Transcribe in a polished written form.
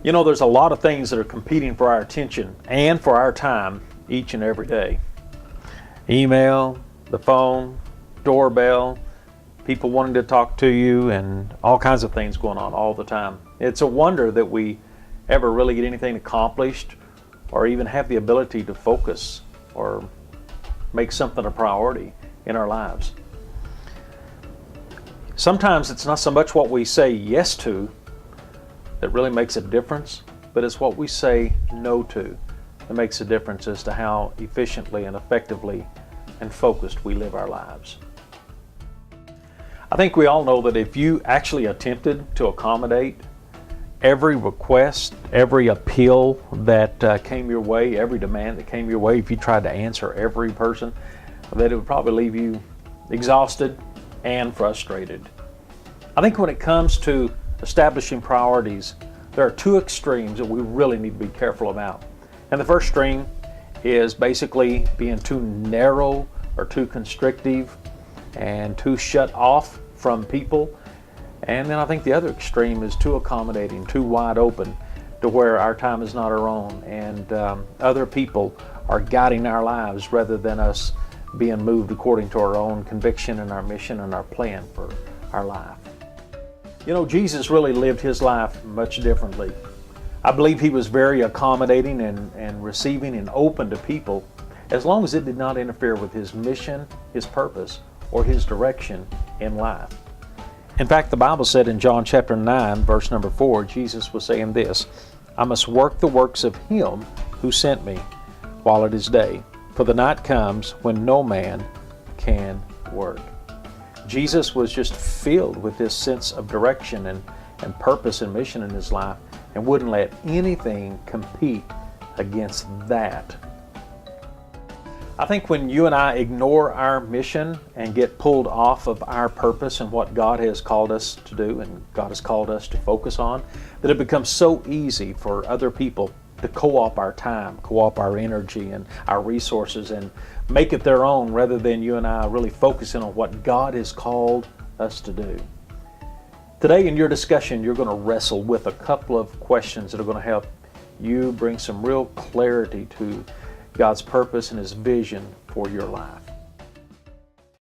You know, there's a lot of things that are competing for our attention and for our time each and every day. Email, the phone, doorbell, people wanting to talk to you, and all kinds of things going on all the time. It's a wonder that we ever really get anything accomplished or even have the ability to focus or make something a priority in our lives. Sometimes it's not so much what we say yes to that really makes a difference, but it's what we say no to that makes a difference as to how efficiently and effectively and focused we live our lives. I think we all know that if you actually attempted to accommodate every request, every appeal that came your way, every demand that came your way, if you tried to answer every person, that it would probably leave you exhausted and frustrated. I think when it comes to establishing priorities, there are two extremes that we really need to be careful about. And the first extreme is basically being too narrow or too constrictive and too shut off from people. And then I think the other extreme is too accommodating, too wide open, to where our time is not our own and other people are guiding our lives rather than us being moved according to our own conviction and our mission and our plan for our life. You know, Jesus really lived his life much differently. I believe he was very accommodating and receiving and open to people as long as it did not interfere with his mission, his purpose, or his direction in life. In fact, the Bible said in John chapter 9, verse number 4, Jesus was saying this, "I must work the works of him who sent me while it is day, for the night comes when no man can work." Jesus was just filled with this sense of direction and purpose and mission in his life and wouldn't let anything compete against that. I think when you and I ignore our mission and get pulled off of our purpose and what God has called us to do and God has called us to focus on, that it becomes so easy for other people to co-op our time, co-op our energy and our resources and make it their own rather than you and I really focusing on what God has called us to do. Today in your discussion, you're going to wrestle with a couple of questions that are going to help you bring some real clarity to God's purpose and his vision for your life.